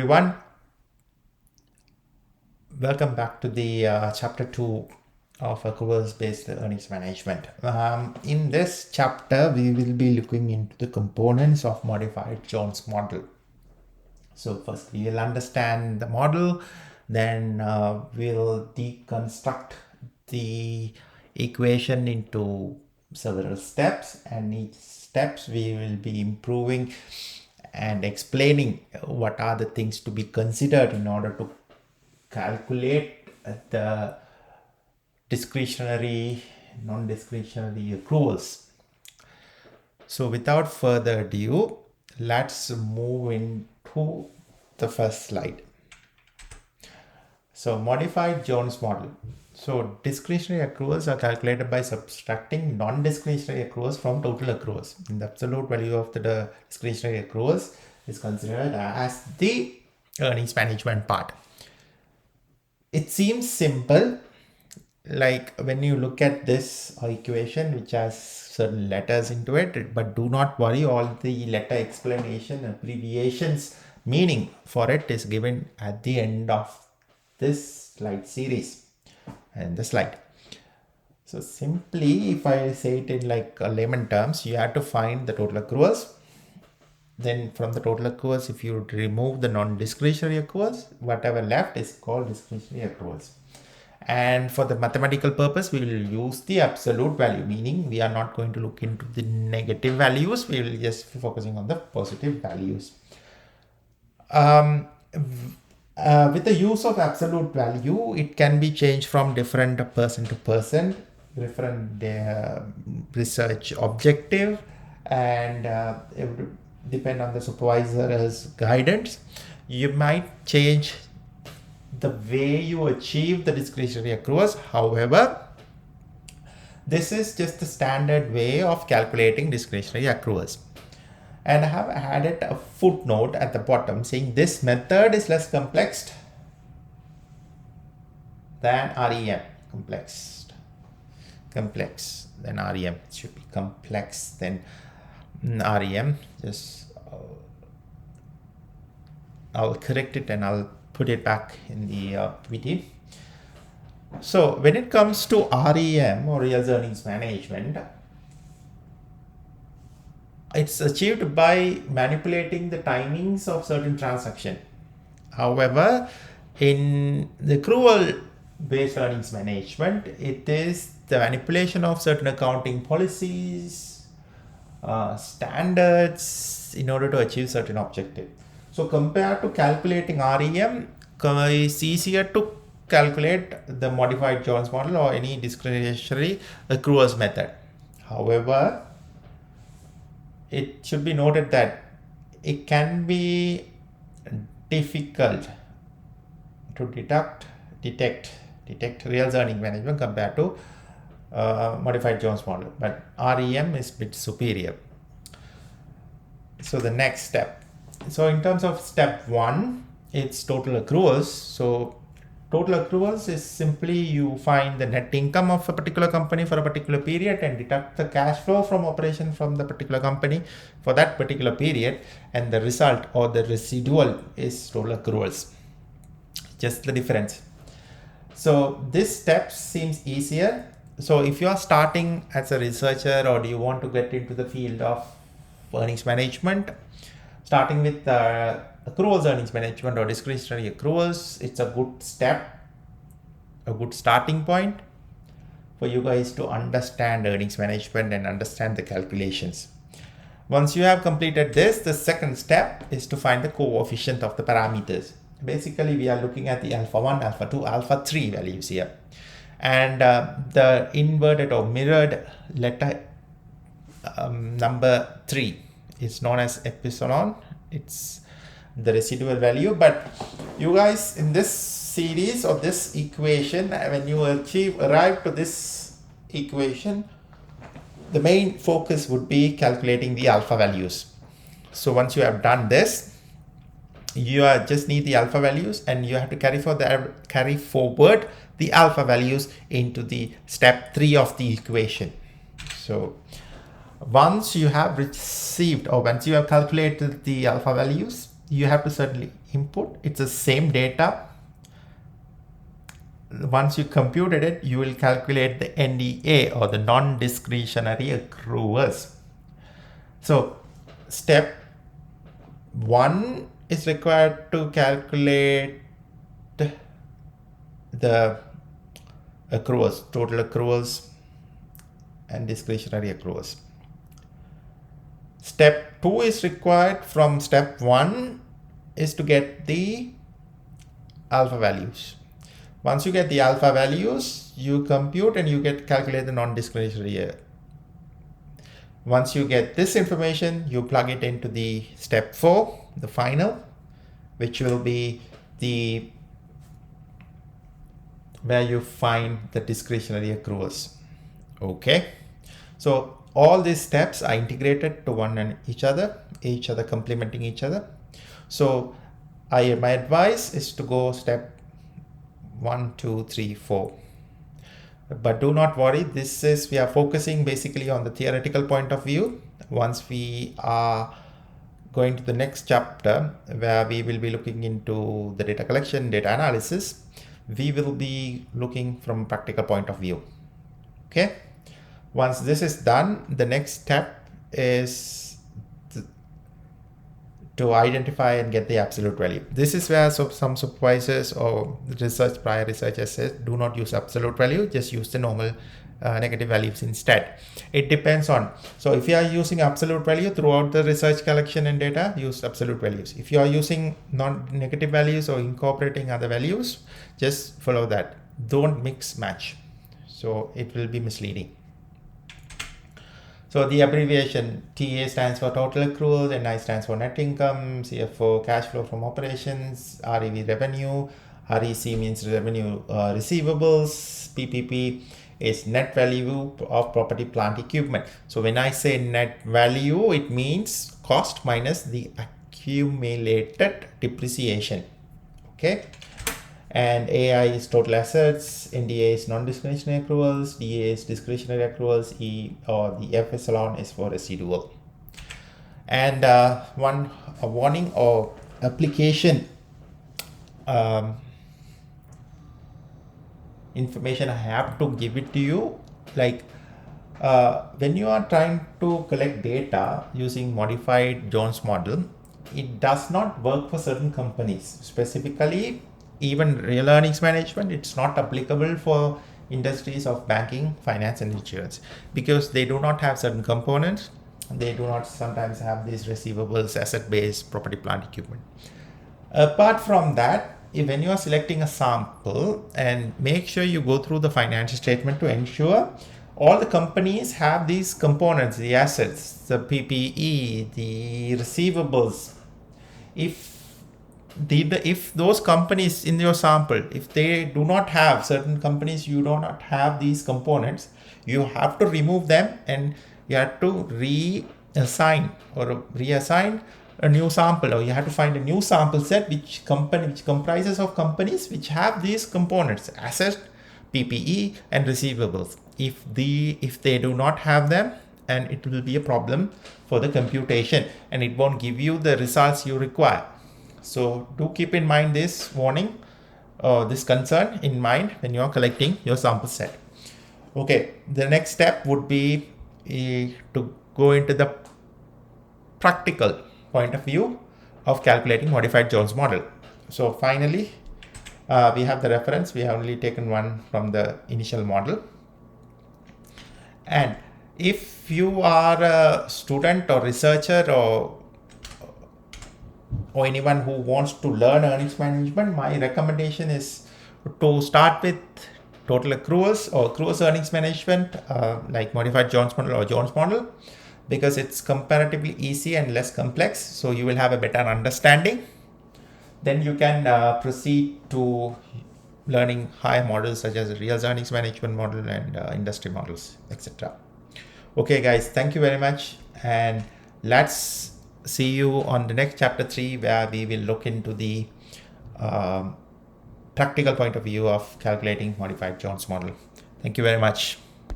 Everyone, welcome back to the chapter 2 of accruals based earnings management. In this chapter we will be looking into the components of modified Jones model. So first we will understand the model, then we'll deconstruct the equation into several steps, and each steps we will be improving and explaining what are the things to be considered in order to calculate the discretionary, non-discretionary accruals. So without further ado, let's move into the first slide. So modified Jones model. So discretionary accruals are calculated by subtracting non-discretionary accruals from total accruals. And the absolute value of the discretionary accruals is considered as the earnings management part. It seems simple, like when you look at this equation which has certain letters into it, but do not worry, all the letter explanation, abbreviations, meaning for it is given at the end of this slide series and the slide. So simply, if I say it in like layman terms, you have to find the total accruals. Then from the total accruals, if you remove the non-discretionary accruals, whatever left is called discretionary accruals. And for the mathematical purpose, we will use the absolute value, meaning we are not going to look into the negative values. We will just be focusing on the positive values. With the use of absolute value, it can be changed from different person to person, different research objective, and depend on the supervisor's guidance. You might change the way you achieve the discretionary accruals. However, this is just the standard way of calculating discretionary accruals. And I have added a footnote at the bottom saying this method is less complex than REM. Complex than REM. It should be complex than REM. Just I'll correct it and I'll put it back in the PD. So when it comes to REM, or real earnings management, it's achieved by manipulating the timings of certain transaction. However, in the accrual based earnings management, it is the manipulation of certain accounting policies, standards in order to achieve certain objective. So compared to calculating REM, it's easier to calculate the modified Jones model or any discretionary accruals method. However, it should be noted that it can be difficult to detect real earning management compared to modified Jones model, but REM is a bit superior. So the next step. So in terms of step 1, it's total accruals. So total accruals is simply you find the net income of a particular company for a particular period and deduct the cash flow from operation from the particular company for that particular period, and the result or the residual is total accruals. Just the difference. So this step seems easier. So if you are starting as a researcher or do you want to get into the field of earnings management, starting with accruals earnings management or discretionary accruals, it's a good step, a good starting point for you guys to understand earnings management and understand the calculations. Once you have completed this, the second step is to find the coefficient of the parameters. Basically, we are looking at the alpha 1, alpha 2, alpha 3 values here. And the inverted or mirrored letter number 3 is known as epsilon. It's the residual value. But you guys, in this series or this equation, when you arrive to this equation, the main focus would be calculating the alpha values. So once you have done this, you just need the alpha values, and you have to carry forward the alpha values into the step 3 of the equation. So once you have received, or once you have calculated the alpha values, you have to certainly input. It's the same data. Once you computed it, you will calculate the NDA, or the non-discretionary accruals. So step 1 is required to calculate the accruals, total accruals and discretionary accruals. Step 2 is required from step 1 is to get the alpha values. Once you get the alpha values, you compute and you calculate the non-discretionary. Once you get this information, you plug it into the step 4, the final, which will be where you find the discretionary accruals. Okay, so all these steps are integrated to one and each other complementing each other. So my advice is to go step 1, 2, 3, 4. But do not worry, we are focusing basically on the theoretical point of view. Once we are going to the next chapter, where we will be looking into the data collection, data analysis, we will be looking from a practical point of view. Okay. Once this is done, the next step is to identify and get the absolute value. This is where some supervisors or prior researchers said, do not use absolute value, just use the normal negative values instead. It depends on, so if you are using absolute value throughout the research collection and data, use absolute values. If you are using non-negative values or incorporating other values, just follow that. Don't mix match. So it will be misleading. So the abbreviation TA stands for total accruals, NI stands for net income, CF for cash flow from operations, REV revenue, REC means revenue receivables, PPP is net value of property, plant, equipment. So when I say net value, it means cost minus the accumulated depreciation. Okay. And AI is total assets, NDA is non-discretionary accruals, DA is discretionary accruals, E or the F echelon is for residual. And a warning or application information I have to give it to you. Like when you are trying to collect data using modified Jones model, it does not work for certain companies. Specifically, even real earnings management, it's not applicable for industries of banking, finance, and insurance, because they do not have certain components. They do not sometimes have these receivables, asset-based, property, plant, equipment. Apart from that, when you are selecting a sample, and make sure you go through the financial statement to ensure all the companies have these components, the assets, the PPE, the receivables. If those companies in your sample, if they do not have, certain companies you do not have these components, you have to remove them and you have to reassign a new sample, or you have to find a new sample set which comprises of companies which have these components, assets, PPE and receivables. If they do not have them, and it will be a problem for the computation and it won't give you the results you require. So do keep in mind this warning, this concern in mind when you are collecting your sample set. Okay, the next step would be to go into the practical point of view of calculating modified Jones model. So finally, we have the reference. We have only taken one from the initial model. And if you are a student or researcher or anyone who wants to learn earnings management, my recommendation is to start with total accruals or accruals earnings management, like modified Jones model or Jones model, because it's comparatively easy and less complex. So you will have a better understanding. Then you can proceed to learning higher models such as real earnings management model and industry models, etc. Okay, guys, thank you very much. And let's see you on the next chapter 3, where we will look into the practical point of view of calculating modified Jones model. Thank you very much.